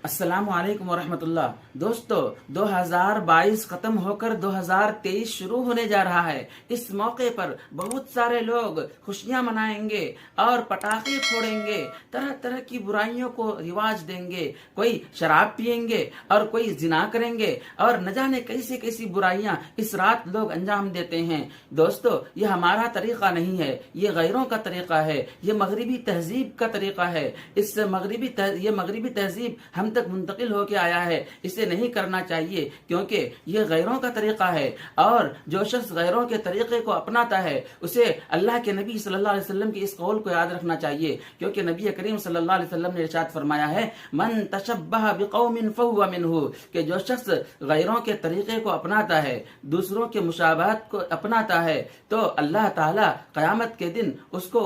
السلام علیکم ورحمۃ اللہ۔ دوستو، 2022 ختم ہو کر 2023 شروع ہونے جا رہا ہے۔ اس موقع پر بہت سارے لوگ خوشیاں منائیں گے اور پٹاخے پھوڑیں گے، طرح طرح کی برائیوں کو رواج دیں گے۔ کوئی شراب پئیں گے اور کوئی زنا کریں گے اور نہ جانے کیسی کیسی برائیاں اس رات لوگ انجام دیتے ہیں۔ دوستو، یہ ہمارا طریقہ نہیں ہے، یہ غیروں کا طریقہ ہے، یہ مغربی تہذیب کا طریقہ ہے۔ یہ مغربی تہذیب ہم تک منتقل ہو کے آیا ہے، اسے نہیں کرنا چاہیے کیونکہ یہ غیروں کا طریقہ ہے، اور جو شخص غیروں کے طریقے کو اپناتا ہے اسے اللہ کے نبی صلی اللہ علیہ وسلم کی اس قول کو یاد رکھنا چاہیے، کیونکہ نبی کریم صلی اللہ علیہ وسلم نے ارشاد فرمایا ہے، من تشبہ بقوم فہو منہ، کہ جو شخص غیروں کے طریقے کو اپناتا ہے، دوسروں کے مشابہت کو اپناتا ہے، تو اللہ تعالی قیامت کے دن اس کو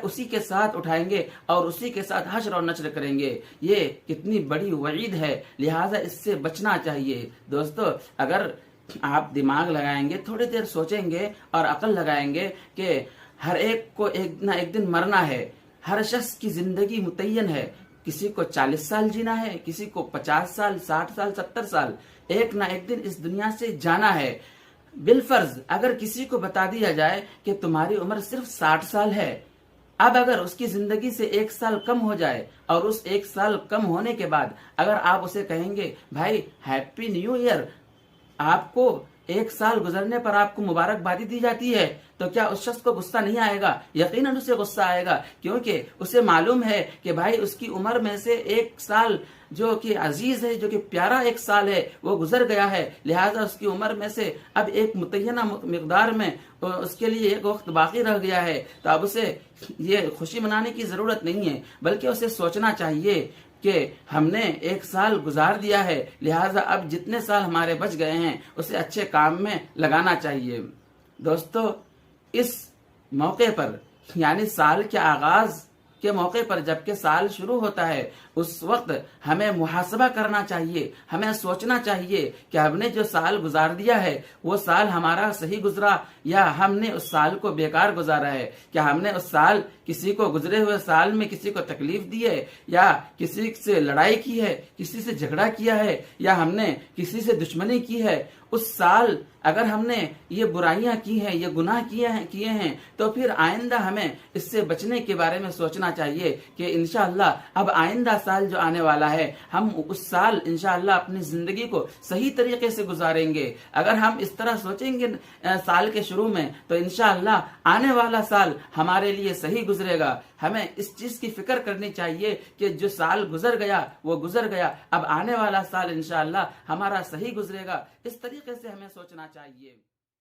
اسی کے ساتھ اٹھائیں گے اور اسی کے ساتھ حشر اور نشر کریں گے۔ یہ کتنی بڑی وعید ہے، لہٰذا اس سے بچنا چاہیے۔ دوستو، اگر آپ دماغ لگائیں گے، تھوڑی دیر سوچیں گے اور عقل لگائیں گے کہ ہر ایک کو ایک نہ ایک دن مرنا ہے، ہر شخص کی زندگی متعین ہے، کسی کو 40 سال جینا ہے، کسی کو 50 سال، 60 سال، 70 سال، ایک نہ ایک دن اس دنیا سے جانا ہے۔ بالفرض اگر کسی کو بتا دیا جائے کہ تمہاری عمر صرف 60 سال ہے، اب اگر اس کی زندگی سے 1 سال کم ہو جائے اور اس 1 سال کم ہونے کے بعد اگر آپ اسے کہیں گے بھائی ہیپی نیو ایئر، آپ کو 1 سال گزرنے پر آپ کو مبارکبادی دی جاتی ہے، تو کیا اس شخص کو غصہ نہیں آئے گا؟ یقیناً اسے غصہ آئے گا، کیونکہ اسے معلوم ہے کہ بھائی اس کی عمر میں سے 1 سال جو کہ عزیز ہے، جو کہ پیارا 1 سال ہے، وہ گزر گیا ہے، لہٰذا اس کی عمر میں سے اب ایک متعینہ مقدار میں اس کے لیے ایک وقت باقی رہ گیا ہے، تو اب اسے یہ خوشی منانے کی ضرورت نہیں ہے، بلکہ اسے سوچنا چاہیے کہ ہم نے 1 سال گزار دیا ہے، لہٰذا اب جتنے سال ہمارے بچ گئے ہیں اسے اچھے کام میں لگانا چاہیے۔ دوستو، اس موقع پر یعنی سال کے آغاز کے موقع پر جبکہ سال شروع ہوتا ہے، اس وقت ہمیں محاسبہ کرنا چاہیے، ہمیں سوچنا چاہیے کہ ہم نے جو سال گزار دیا ہے وہ سال ہمارا صحیح گزرا یا ہم نے اس سال کو بیکار گزارا ہے، کیا ہم نے اس سال کسی کو گزرے ہوئے سال میں کسی کو تکلیف دی ہے، یا کسی سے لڑائی کی ہے، کسی سے جھگڑا کیا ہے، یا ہم نے کسی سے دشمنی کی ہے۔ اس سال اگر ہم نے یہ برائیاں کی ہیں، یہ گناہ کیے ہیں، تو پھر آئندہ ہمیں اس سے بچنے کے بارے میں سوچنا چاہیے کہ انشاءاللہ اب آئندہ سال جو آنے والا ہے ہم اس سال انشاءاللہ اپنی زندگی کو صحیح طریقے سے گزاریں گے۔ اگر ہم اس طرح سوچیں گے سال کے شروع میں، تو انشاءاللہ آنے والا سال ہمارے لیے صحیح گزرے گا۔ ہمیں اس چیز کی فکر کرنی چاہیے کہ جو سال گزر گیا وہ گزر گیا، اب آنے والا سال انشاءاللہ ہمارا صحیح گزرے گا، اس طریقے سے ہمیں سوچنا چاہیے۔